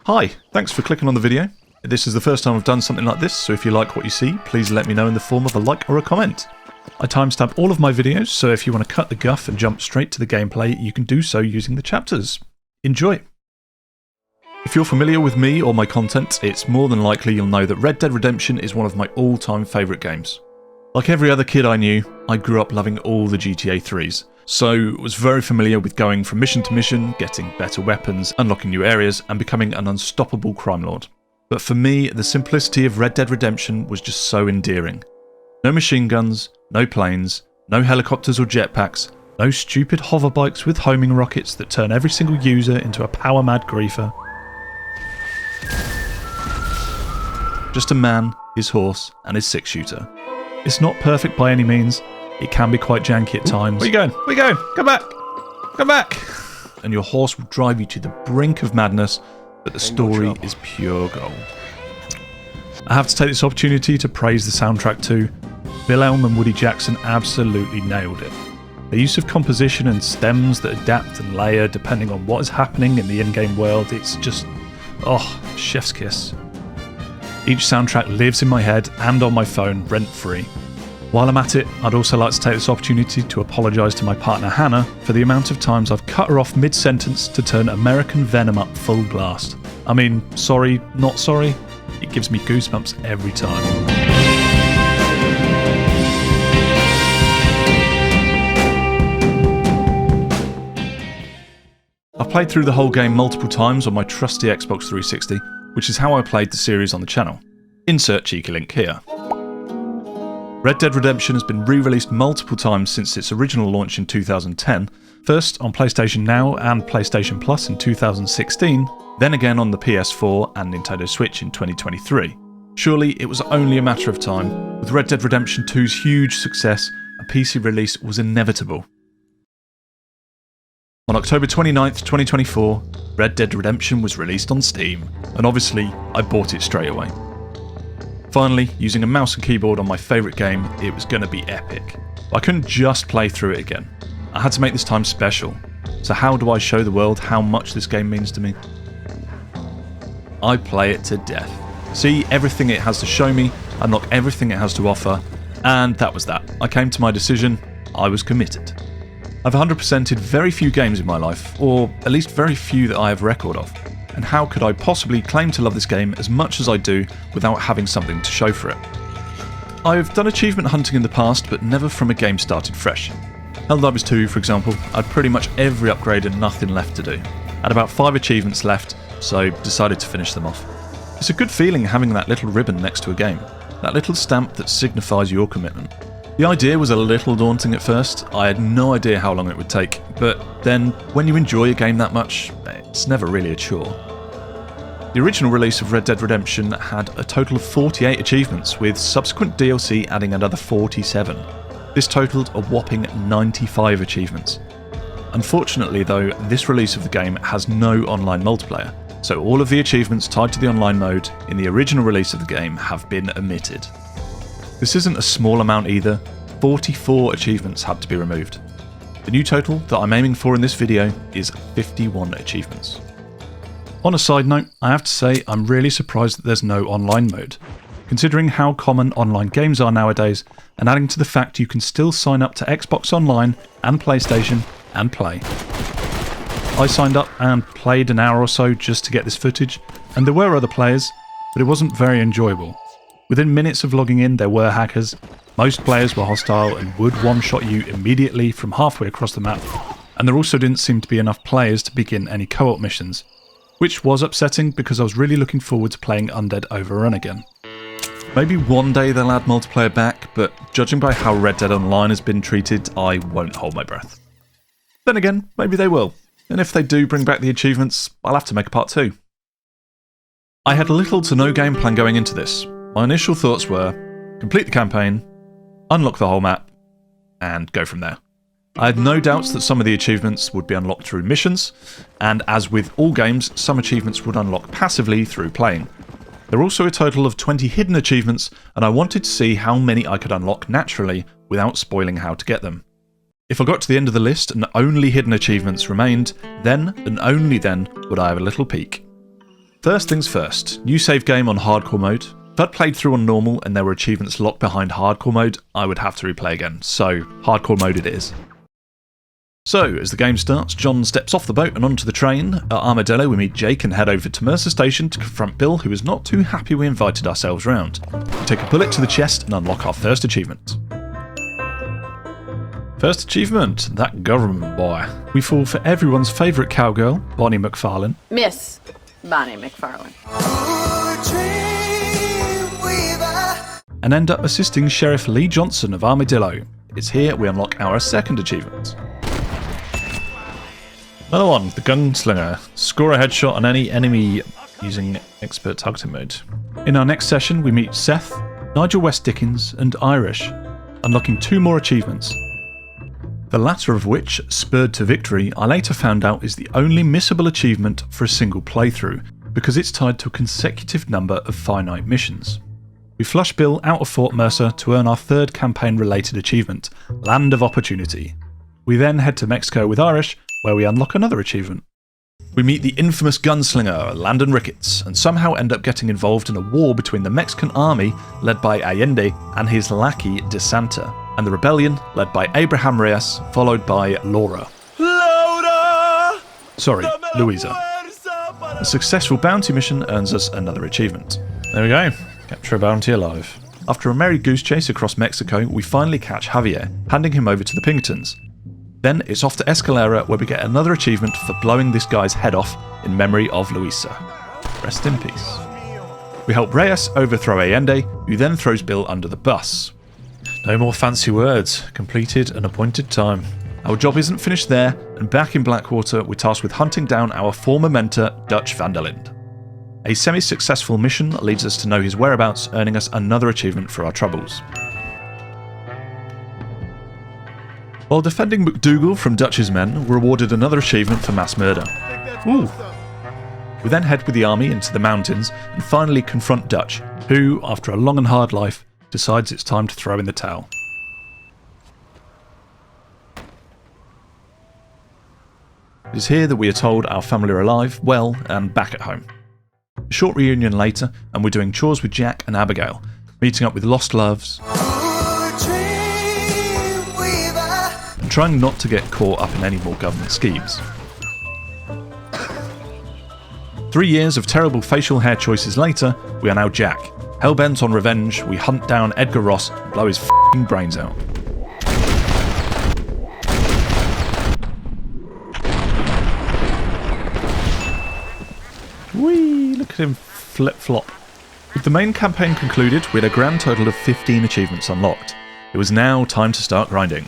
Hi, thanks for clicking on the video. This is the first time I've done something like this, so if you like what you see, please let me know in the form of a like or a comment. I timestamp all of my videos, so if you want to cut the guff and jump straight to the gameplay, you can do so using the chapters. Enjoy! If you're familiar with me or my content, it's more than likely you'll know that Red Dead Redemption is one of my all-time favourite games. Like every other kid I knew, I grew up loving all the GTA 3s, so was very familiar with going from mission to mission, getting better weapons, unlocking new areas, and becoming an unstoppable crime lord. But for me, the simplicity of Red Dead Redemption was just so endearing. No machine guns, no planes, no helicopters or jetpacks, no stupid hoverbikes with homing rockets that turn every single user into a power-mad griefer. Just a man, his horse, and his six-shooter. It's not perfect by any means. It can be quite janky at times. Where you going? Where you going? Come back! Come back! And your horse will drive you to the brink of madness, but the story is pure gold. I have to take this opportunity to praise the soundtrack too. Bill Elm and Woody Jackson absolutely nailed it. The use of composition and stems that adapt and layer depending on what is happening in the in-game world, it's just, chef's kiss. Each soundtrack lives in my head and on my phone rent-free. While I'm at it, I'd also like to take this opportunity to apologise to my partner Hannah for the amount of times I've cut her off mid-sentence to turn American Venom up full blast. I mean, sorry, not sorry. It gives me goosebumps every time. I've played through the whole game multiple times on my trusty Xbox 360, which is how I played the series on the channel. Insert cheeky link here. Red Dead Redemption has been re-released multiple times since its original launch in 2010, first on PlayStation Now and PlayStation Plus in 2016, then again on the PS4 and Nintendo Switch in 2023. Surely it was only a matter of time. With Red Dead Redemption 2's huge success, a PC release was inevitable. On October 29th, 2024, Red Dead Redemption was released on Steam, and obviously I bought it straight away. Finally, using a mouse and keyboard on my favourite game, it was going to be epic. But I couldn't just play through it again. I had to make this time special. So how do I show the world how much this game means to me? I play it to death. See everything it has to show me, unlock everything it has to offer, and that was that. I came to my decision, I was committed. I've 100%ed very few games in my life, or at least very few that I have record of. And how could I possibly claim to love this game as much as I do without having something to show for it? I've done achievement hunting in the past, but never from a game started fresh. Helldivers 2, for example, I had pretty much every upgrade and nothing left to do. I had about 5 achievements left, so decided to finish them off. It's a good feeling having that little ribbon next to a game, that little stamp that signifies your commitment. The idea was a little daunting at first. I had no idea how long it would take, but then when you enjoy a game that much, it's never really a chore. The original release of Red Dead Redemption had a total of 48 achievements, with subsequent DLC adding another 47. This totalled a whopping 95 achievements. Unfortunately though, this release of the game has no online multiplayer, so all of the achievements tied to the online mode in the original release of the game have been omitted. This isn't a small amount either, 44 achievements had to be removed. The new total that I'm aiming for in this video is 51 achievements. On a side note, I have to say I'm really surprised that there's no online mode, considering how common online games are nowadays, and adding to the fact you can still sign up to Xbox Online and PlayStation and play. I signed up and played an hour or so just to get this footage, and there were other players, but it wasn't very enjoyable. Within minutes of logging in, there were hackers. Most players were hostile and would one-shot you immediately from halfway across the map, and there also didn't seem to be enough players to begin any co-op missions, which was upsetting because I was really looking forward to playing Undead Overrun again. Maybe one day they'll add multiplayer back, but judging by how Red Dead Online has been treated, I won't hold my breath. Then again, maybe they will, and if they do bring back the achievements, I'll have to make a part 2. I had little to no game plan going into this. My initial thoughts were, complete the campaign, unlock the whole map, and go from there. I had no doubts that some of the achievements would be unlocked through missions, and as with all games, some achievements would unlock passively through playing. There were also a total of 20 hidden achievements, and I wanted to see how many I could unlock naturally without spoiling how to get them. If I got to the end of the list and only hidden achievements remained, then and only then would I have a little peek. First things first, new save game on hardcore mode. If I'd played through on normal and there were achievements locked behind hardcore mode, I would have to replay again, so hardcore mode it is. So, as the game starts, John steps off the boat and onto the train. At Armadillo we meet Jake and head over to Mercer Station to confront Bill, who is not too happy we invited ourselves round. We take a bullet to the chest and unlock our first achievement. First achievement, that government boy. We fall for everyone's favourite cowgirl, Bonnie McFarlane. Miss Bonnie McFarlane. And end up assisting Sheriff Lee Johnson of Armadillo. It's here we unlock our second achievement. Another one, the Gunslinger. Score a headshot on any enemy using expert targeting mode. In our next session we meet Seth, Nigel West Dickens and Irish, unlocking 2 more achievements. The latter of which, Spurred to Victory, I later found out is the only missable achievement for a single playthrough, because it's tied to a consecutive number of finite missions. We flush Bill out of Fort Mercer to earn our third campaign-related achievement, Land of Opportunity. We then head to Mexico with Irish, where we unlock another achievement. We meet the infamous gunslinger, Landon Ricketts, and somehow end up getting involved in a war between the Mexican army, led by Allende, and his lackey, De Santa, and the rebellion, led by Abraham Reyes, followed by Laura. Louisa. A successful bounty mission earns us another achievement. There we go. Capture a bounty alive. After a merry goose chase across Mexico, we finally catch Javier, handing him over to the Pinkertons. Then it's off to Escalera, where we get another achievement for blowing this guy's head off in memory of Luisa. Rest in peace. We help Reyes overthrow Allende, who then throws Bill under the bus. No more fancy words. Completed an appointed time. Our job isn't finished there, and back in Blackwater we're tasked with hunting down our former mentor, Dutch van der Linde. A semi-successful mission leads us to know his whereabouts, earning us another achievement for our troubles. While defending McDougal from Dutch's men, we're awarded another achievement for mass murder. Ooh. We then head with the army into the mountains and finally confront Dutch, who, after a long and hard life, decides it's time to throw in the towel. It is here that we are told our family are alive, well, and back at home. A short reunion later, and we're doing chores with Jack and Abigail, meeting up with lost loves, and trying not to get caught up in any more government schemes. 3 years of terrible facial hair choices later, we are now Jack. Hellbent on revenge, we hunt down Edgar Ross and blow his f***ing brains out. Whee! Look at him flip-flop. With the main campaign concluded, we had a grand total of 15 achievements unlocked. It was now time to start grinding.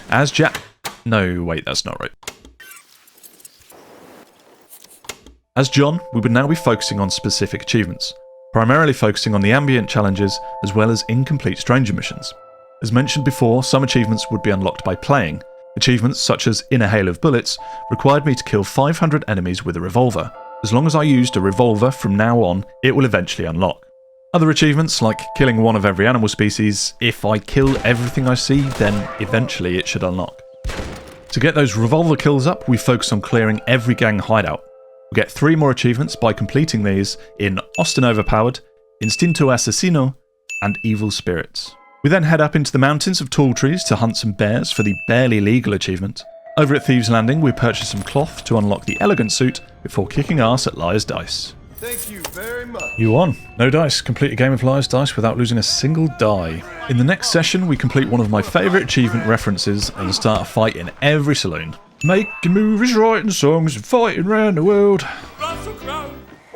As Jack... No, wait, that's not right. As John, we would now be focusing on specific achievements, primarily focusing on the ambient challenges as well as incomplete stranger missions. As mentioned before, some achievements would be unlocked by playing. Achievements such as In a Hail of Bullets required me to kill 500 enemies with a revolver. As long as I used a revolver from now on, it will eventually unlock. Other achievements, like killing one of every animal species, if I kill everything I see, then eventually it should unlock. To get those revolver kills up, we focus on clearing every gang hideout. We get 3 more achievements by completing these in Austin Overpowered, Instinto Asesino, and Evil Spirits. We then head up into the mountains of tall trees to hunt some bears for the barely legal achievement. Over at Thieves Landing, we purchase some cloth to unlock the elegant suit before kicking ass at Liar's Dice. Thank you very much. You won. No dice. Complete a game of Liar's Dice without losing a single die. In the next session, we complete one of my favourite achievement references and start a fight in every saloon. Making movies, writing songs, and fighting around the world.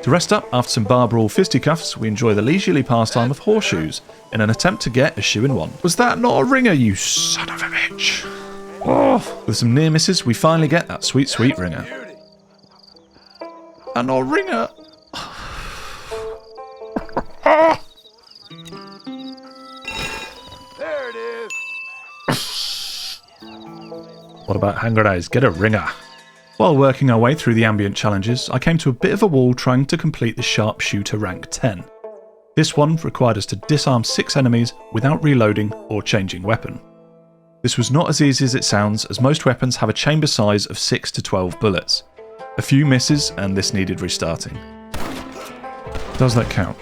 To rest up after some bar brawl fisticuffs, we enjoy the leisurely pastime of horseshoes in an attempt to get a shoe in one. Was that not a ringer, you son of a bitch? Oh, with some near misses, we finally get that sweet, sweet ringer. And a ringer. There it is. What about hand grenades? Get a ringer. While working our way through the ambient challenges, I came to a bit of a wall trying to complete the Sharpshooter rank 10. This one required us to disarm 6 enemies without reloading or changing weapon. This was not as easy as it sounds, as most weapons have a chamber size of 6 to 12 bullets. A few misses and this needed restarting. Does that count?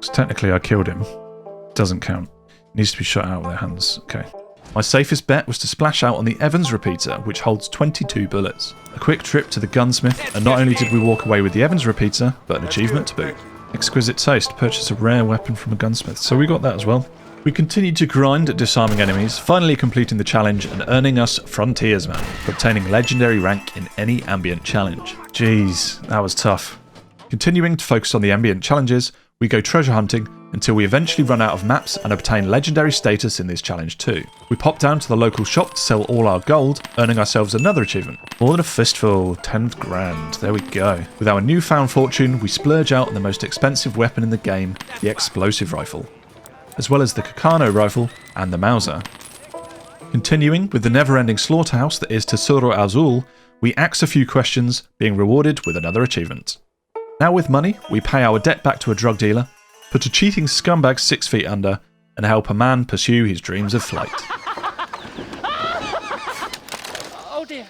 'Cause technically I killed him. Doesn't count. Needs to be shot out with their hands. Okay. My safest bet was to splash out on the Evans repeater, which holds 22 bullets. A quick trip to the gunsmith, and not only did we walk away with the Evans repeater, but an achievement to boot. Exquisite taste, purchase a rare weapon from a gunsmith. So we got that as well. We continued to grind at disarming enemies, finally completing the challenge and earning us Frontiersman for obtaining legendary rank in any ambient challenge. Jeez, that was tough. Continuing to focus on the ambient challenges, we go treasure hunting until we eventually run out of maps and obtain legendary status in this challenge too. We pop down to the local shop to sell all our gold, earning ourselves another achievement. More than a fistful, 10 grand, there we go. With our newfound fortune, we splurge out on the most expensive weapon in the game, the explosive rifle, as well as the Kakano rifle and the Mauser. Continuing with the never-ending slaughterhouse that is Tesoro Azul, we axe a few questions, being rewarded with another achievement. Now with money, we pay our debt back to a drug dealer, put a cheating scumbag 6 feet under, and help a man pursue his dreams of flight. Oh dear.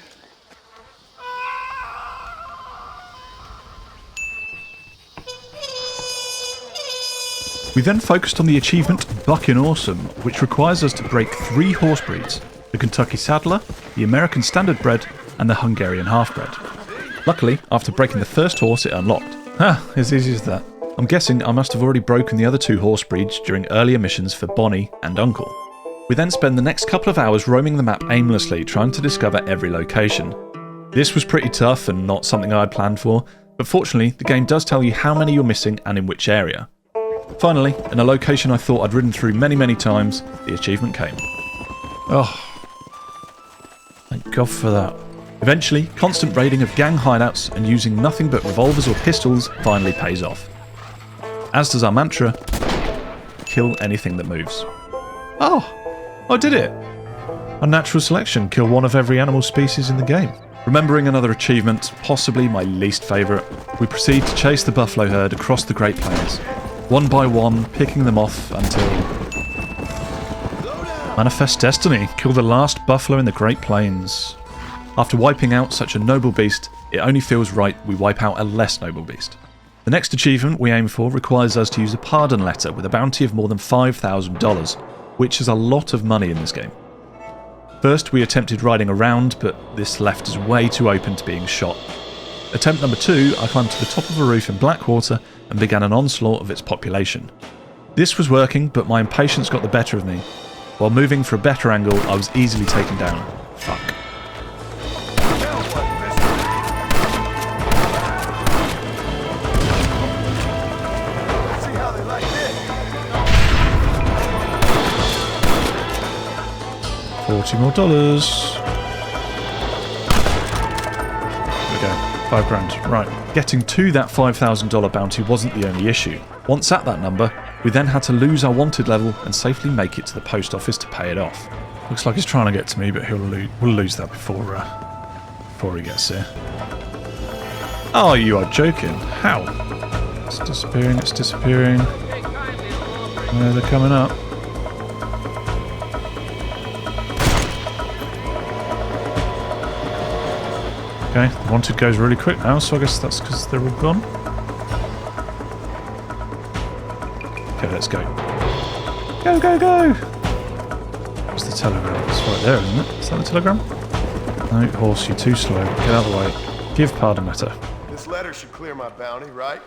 We then focused on the achievement Buckin Awesome, which requires us to break 3 horse breeds, the Kentucky Saddler, the American Standard Bred, and the Hungarian Half-Bred. Luckily, after breaking the first horse, it unlocked. As easy as that. I'm guessing I must have already broken the other 2 horse breeds during earlier missions for Bonnie and Uncle. We then spend the next couple of hours roaming the map aimlessly, trying to discover every location. This was pretty tough and not something I had planned for, but fortunately the game does tell you how many you're missing and in which area. Finally, in a location I thought I'd ridden through many times, the achievement came. Oh, thank God for that. Eventually, constant raiding of gang hideouts and using nothing but revolvers or pistols finally pays off. As does our mantra, kill anything that moves. Oh, I did it! Unnatural selection, kill one of every animal species in the game. Remembering another achievement, possibly my least favourite, we proceed to chase the buffalo herd across the Great Plains, one by one, picking them off until... Manifest Destiny, kill the last buffalo in the Great Plains. After wiping out such a noble beast, it only feels right we wipe out a less noble beast. The next achievement we aim for requires us to use a pardon letter with a bounty of more than $5,000, which is a lot of money in this game. First we attempted riding around, but this left us way too open to being shot. Attempt number 2, I climbed to the top of a roof in Blackwater and began an onslaught of its population. This was working, but my impatience got the better of me. While moving for a better angle, I was easily taken down. Fuck. $40 more. There we go, 5 grand. Right, getting to that $5,000 bounty wasn't the only issue. Once at that number, we then had to lose our wanted level and safely make it to the post office to pay it off. Looks like he's trying to get to me, but we'll lose that before he gets here. Oh, you are joking. How? It's disappearing, it's disappearing. They're coming up. Okay, the wanted goes really quick now, so I guess that's because they're all gone. Okay, let's go. Go, go, go! What's the telegram? It's right there, isn't it? Is that the telegram? No, horse, you're too slow. Get out of the way. Give pardon letter. This letter should clear my bounty, right?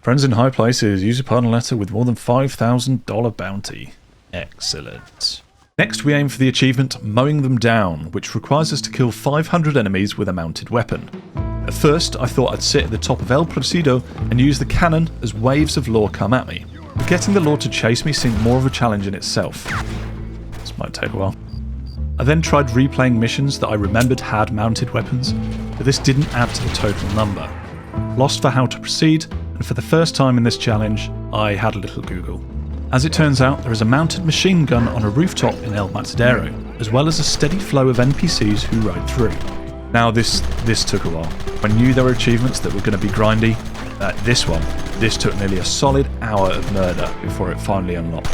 Friends in high places, use a pardon letter with more than $5,000 bounty. Excellent. Next we aim for the achievement Mowing Them Down, which requires us to kill 500 enemies with a mounted weapon. At first I thought I'd sit at the top of El Presidio and use the cannon as waves of law come at me, but getting the law to chase me seemed more of a challenge in itself. This might take a while. I then tried replaying missions that I remembered had mounted weapons, but this didn't add to the total number. Lost for how to proceed, and for the first time in this challenge, I had a little Google. As it turns out, there is a mounted machine gun on a rooftop in El Matadero, as well as a steady flow of NPCs who ride through. Now this took a while. I knew there were achievements that were going to be grindy. This took nearly a solid hour of murder before it finally unlocked.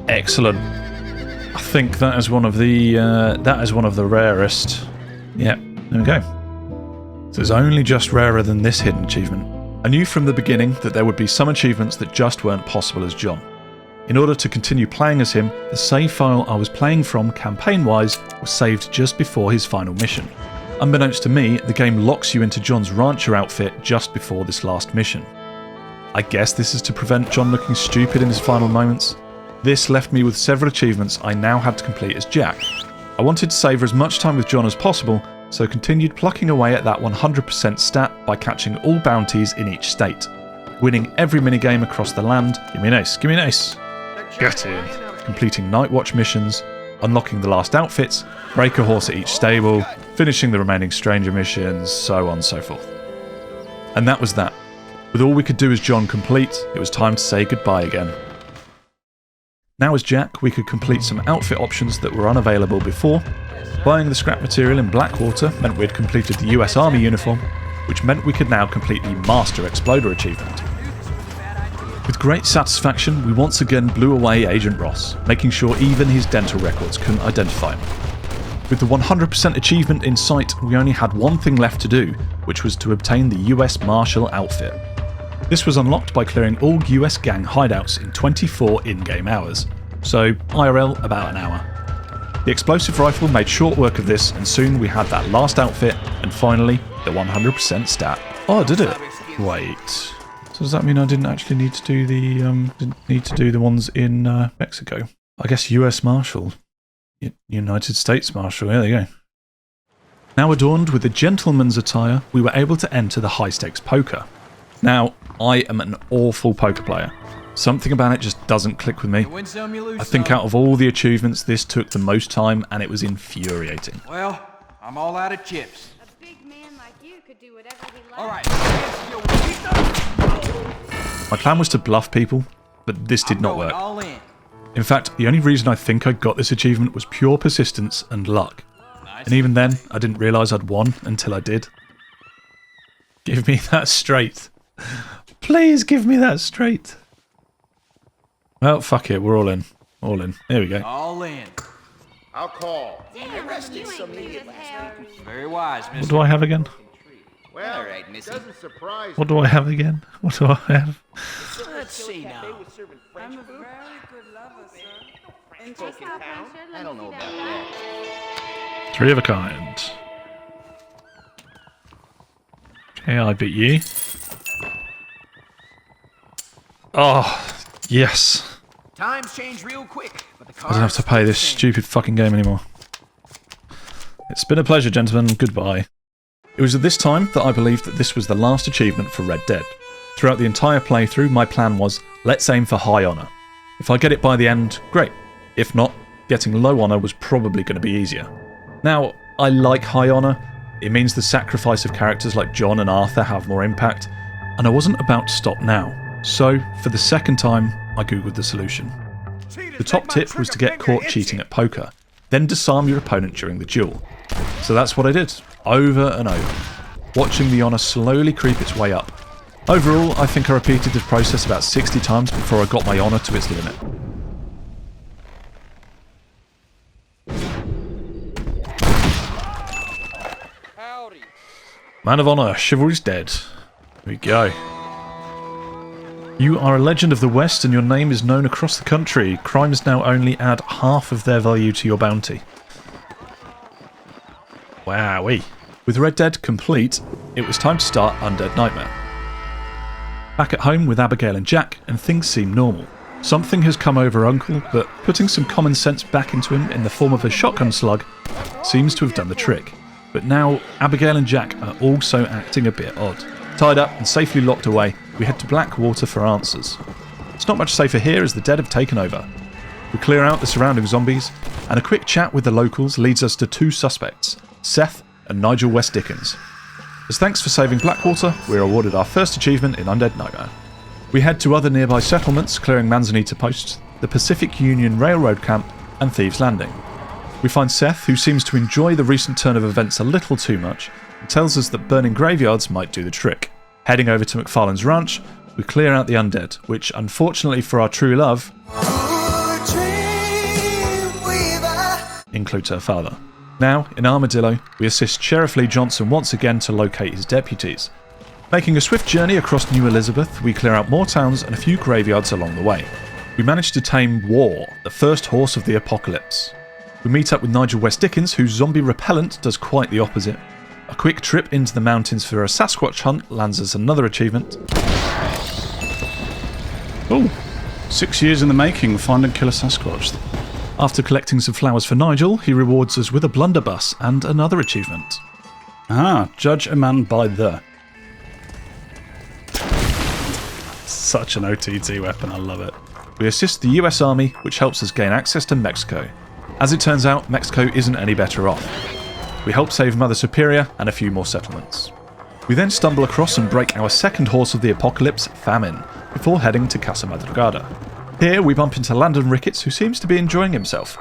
Excellent. I think that is one of the rarest Yeah, there we go. So it's only just rarer than this hidden achievement. I knew from the beginning that there would be some achievements that just weren't possible as John. In order to continue playing as him, the save file I was playing from campaign-wise was saved just before his final mission. Unbeknownst to me, the game locks you into John's rancher outfit just before this last mission. I guess this is to prevent John looking stupid in his final moments. This left me with several achievements I now had to complete as Jack. I wanted to savour as much time with John as possible, so continued plucking away at that 100% stat by catching all bounties in each state, winning every minigame across the land. Give me an ace, give me an ace. Get in. Completing night watch missions, unlocking the last outfits, break a horse at each stable, finishing the remaining stranger missions, so on and so forth. And that was that. With all we could do as John complete, it was time to say goodbye again. Now as Jack, we could complete some outfit options that were unavailable before. Buying the scrap material in Blackwater meant we'd completed the US Army uniform, which meant we could now complete the Master Exploder achievement. With great satisfaction, we once again blew away Agent Ross, making sure even his dental records couldn't identify him. With the 100% achievement in sight, we only had one thing left to do, which was to obtain the US Marshal outfit. This was unlocked by clearing all US gang hideouts in 24 in-game hours, so IRL about an hour. The explosive rifle made short work of this, and soon we had that last outfit, and finally, the 100% stat. Oh, did it? Wait. So does that mean I didn't actually need to do the ones in Mexico? I guess US Marshal. United States Marshal, yeah, there you go. Now adorned with a gentleman's attire, we were able to enter the high-stakes poker. Now, I am an awful poker player. Something about it just doesn't click with me. I think out of all the achievements, this took the most time, and it was infuriating. Well, I'm all out of chips. A big man like you could do whatever he likes. All right. My plan was to bluff people, but this did not work. All in. In fact, the only reason I think I got this achievement was pure persistence and luck. And even then, I didn't realise I'd won until I did. Give me that straight. Please give me that straight. Well, fuck it, we're all in. All in. Here we go. All in. I'll call. Very wise, mister. What do I have again? Well, All right, Missy. doesn't surprise What do I have again? What do I have? Let's see now. I'm a very good lover, sir. And just how I don't know about that. 3 of a kind. Okay, I beat you. Oh, yes. Times change real quick, but the I don't have to play this stupid fucking game anymore. It's been a pleasure, gentlemen. Goodbye. It was at this time that I believed that this was the last achievement for Red Dead. Throughout the entire playthrough, my plan was, let's aim for high honour. If I get it by the end, great. If not, getting low honour was probably going to be easier. Now, I like high honour. It means the sacrifice of characters like John and Arthur have more impact, and I wasn't about to stop now. So, for the second time, I googled the solution. The top tip was to get caught cheating at poker, then disarm your opponent during the duel. So that's what I did, over and over, watching the honour slowly creep its way up. Overall, I think I repeated the process about 60 times before I got my honour to its limit. Howdy. Man of honour, chivalry's dead. Here we go. You are a legend of the West and your name is known across the country. Crimes now only add half of their value to your bounty. Wowee. With Red Dead complete, it was time to start Undead Nightmare. Back at home with Abigail and Jack, and things seem normal. Something has come over Uncle, but putting some common sense back into him in the form of a shotgun slug seems to have done the trick. But now, Abigail and Jack are also acting a bit odd. Tied up and safely locked away, we head to Blackwater for answers. It's not much safer here as the dead have taken over. We clear out the surrounding zombies, and a quick chat with the locals leads us to 2 suspects, Seth and Nigel West Dickens. As thanks for saving Blackwater, we are awarded our first achievement in Undead Nightmare. We head to other nearby settlements, clearing Manzanita Post, the Pacific Union Railroad Camp, and Thieves Landing. We find Seth, who seems to enjoy the recent turn of events a little too much, and tells us that burning graveyards might do the trick. Heading over to McFarlane's ranch, we clear out the undead, which unfortunately for our true love includes her father. Now, in Armadillo, we assist Sheriff Lee Johnson once again to locate his deputies. Making a swift journey across New Elizabeth, we clear out more towns and a few graveyards along the way. We manage to tame War, the first horse of the apocalypse. We meet up with Nigel West Dickens, whose zombie repellent does quite the opposite. A quick trip into the mountains for a Sasquatch hunt lands us another achievement. Oh, 6 years in the making, find and kill a Sasquatch. After collecting some flowers for Nigel, he rewards us with a blunderbuss and another achievement. Ah, judge a man by the. Such an OTT weapon, I love it. We assist the US Army, which helps us gain access to Mexico. As it turns out, Mexico isn't any better off. We help save Mother Superior and a few more settlements. We then stumble across and break our second horse of the apocalypse, Famine, before heading to Casa Madrugada. Here we bump into Landon Ricketts, who seems to be enjoying himself.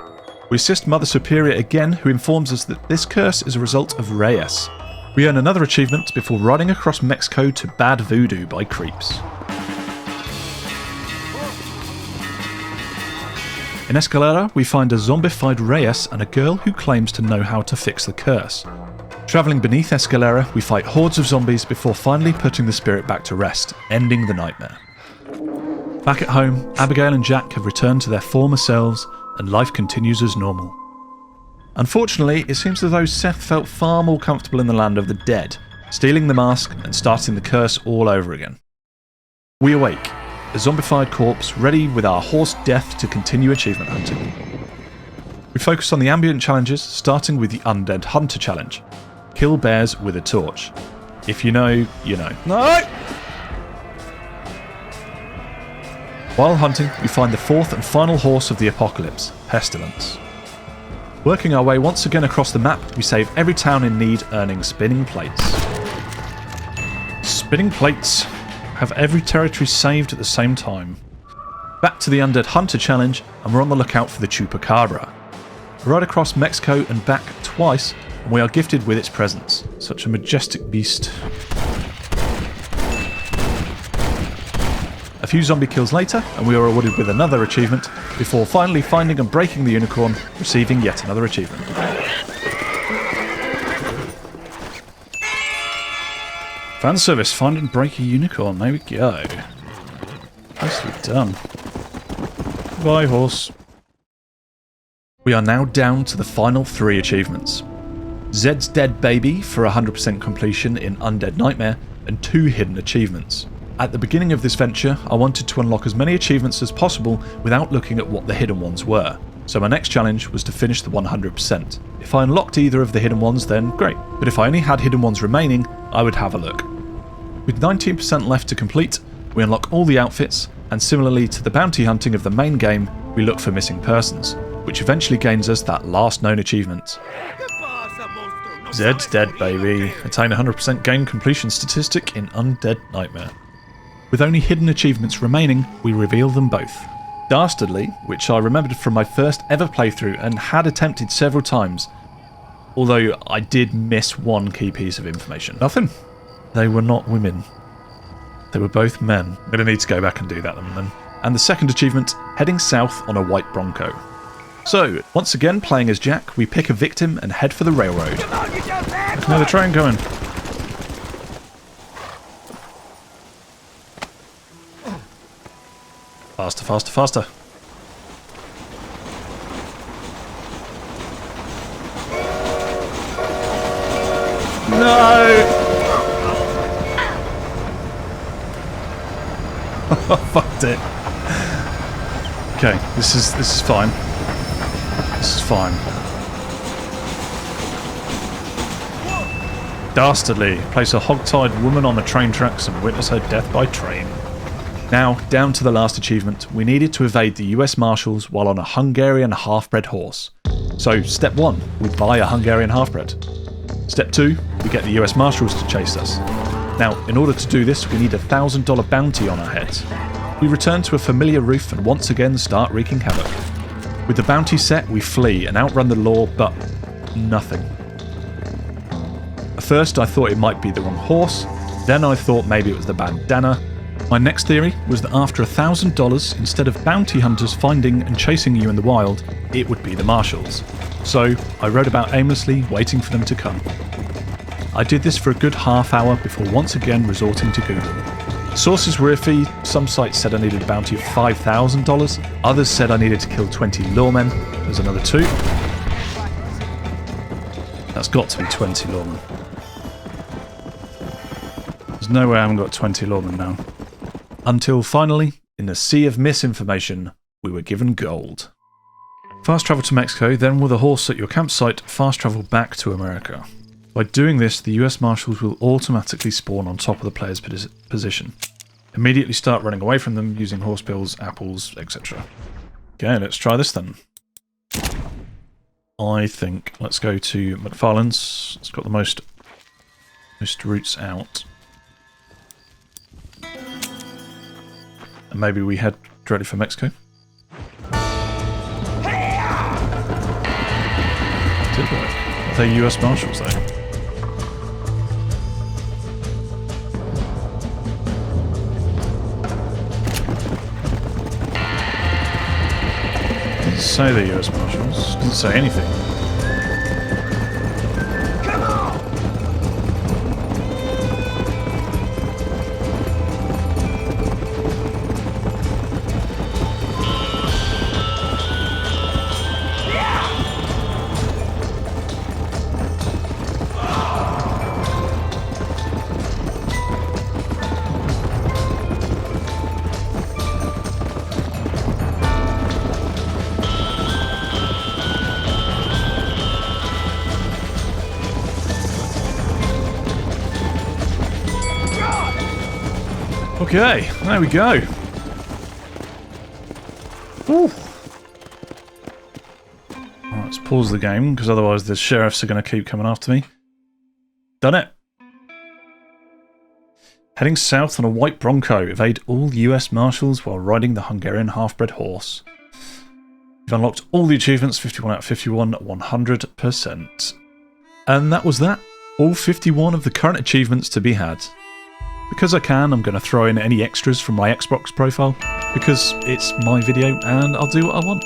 We assist Mother Superior again, who informs us that this curse is a result of Reyes. We earn another achievement before riding across Mexico to Bad Voodoo by creeps. In Escalera, we find a zombified Reyes and a girl who claims to know how to fix the curse. Travelling beneath Escalera, we fight hordes of zombies before finally putting the spirit back to rest, ending the nightmare. Back at home, Abigail and Jack have returned to their former selves, and life continues as normal. Unfortunately, it seems as though Seth felt far more comfortable in the land of the dead, stealing the mask and starting the curse all over again. We awake, a zombified corpse ready with our horse Death to continue achievement hunting. We focus on the ambient challenges, starting with the Undead Hunter challenge. Kill bears with a torch. If you know, you know. No! While hunting, we find the fourth and final horse of the apocalypse, Pestilence. Working our way once again across the map, we save every town in need, earning spinning plates. Spinning plates have every territory saved at the same time. Back to the Undead Hunter challenge, and we're on the lookout for the Chupacabra. We ride across Mexico and back twice, and we are gifted with its presence. Such a majestic beast. A few zombie kills later, and we are awarded with another achievement, before finally finding and breaking the unicorn, receiving yet another achievement. Fan service, find and break a unicorn. There we go. Nicely done. Bye, horse. We are now down to the final 3 achievements. Zed's Dead Baby for 100% completion in Undead Nightmare, and 2 hidden achievements. At the beginning of this venture, I wanted to unlock as many achievements as possible without looking at what the hidden ones were, so my next challenge was to finish the 100%. If I unlocked either of the hidden ones, then great, but if I only had hidden ones remaining, I would have a look. With 19% left to complete, we unlock all the outfits, and similarly to the bounty hunting of the main game, we look for missing persons, which eventually gains us that last known achievement. Zed's Dead Baby. Attain 100% game completion statistic in Undead Nightmare. With only hidden achievements remaining, we reveal them both. Dastardly, which I remembered from my first ever playthrough and had attempted several times, although I did miss one key piece of information. Nothing. They were not women. They were both men. I'm going to need to go back and do that then. And the second achievement, heading south on a white Bronco. So, once again playing as Jack, we pick a victim and head for the railroad. There's another train going. Faster, faster, faster. No! Fucked it. Okay, this is fine. This is fine. Dastardly. Place a hog-tied woman on the train tracks and witness her death by train. Now, down to the last achievement. We needed to evade the US Marshals while on a Hungarian half-bred horse. So, step 1, we buy a Hungarian half-bred. Step 2, we get the US Marshals to chase us. Now, in order to do this, we need a $1,000 bounty on our heads. We return to a familiar roof and once again start wreaking havoc. With the bounty set, we flee and outrun the law, but nothing. At first, I thought it might be the wrong horse, then I thought maybe it was the bandana. My next theory was that after $1,000, instead of bounty hunters finding and chasing you in the wild, it would be the Marshals. So I rode about aimlessly, waiting for them to come. I did this for a good half hour before once again resorting to Google. Sources were iffy. Some sites said I needed a bounty of $5,000. Others said I needed to kill 20 lawmen. There's another 2. That's got to be 20 lawmen. There's no way I haven't got 20 lawmen now. Until finally, in a sea of misinformation, we were given gold. Fast travel to Mexico, then with a horse at your campsite, fast travel back to America. By doing this, the US Marshals will automatically spawn on top of the player's position. Immediately start running away from them using horse pills, apples, etc. Okay, let's try this then. I think let's go to McFarlane's. It's got the most routes out. And maybe we head directly for Mexico. Did work. Are they US Marshals though? Didn't say they're US Marshals. Didn't say anything. Okay, there we go. Ooh. Right, let's pause the game, because otherwise the sheriffs are going to keep coming after me. Done it. Heading south on a white Bronco. Evade all US Marshals while riding the Hungarian half-bred horse. You've unlocked all the achievements, 51 out of 51, 100%. And that was that. All 51 of the current achievements to be had. Because I can, I'm going to throw in any extras from my Xbox profile, because it's my video and I'll do what I want.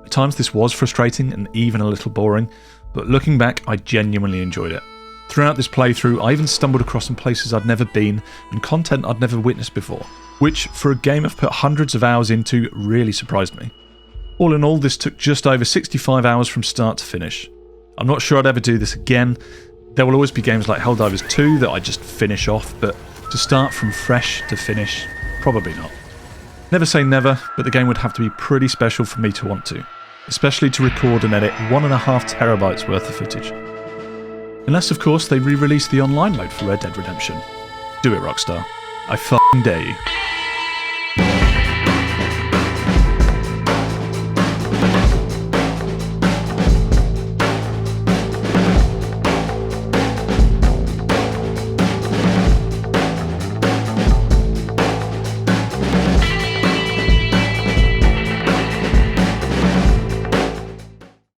At times this was frustrating and even a little boring, but looking back I genuinely enjoyed it. Throughout this playthrough I even stumbled across some places I'd never been and content I'd never witnessed before, which for a game I've put hundreds of hours into really surprised me. All in all, this took just over 65 hours from start to finish. I'm not sure I'd ever do this again. There will always be games like Helldivers 2 that I just finish off, but to start from fresh to finish, probably not. Never say never, but the game would have to be pretty special for me to want to, especially to record and edit 1.5 terabytes worth of footage. Unless, of course, they re-release the online mode for Red Dead Redemption. Do it, Rockstar. I f***ing dare you.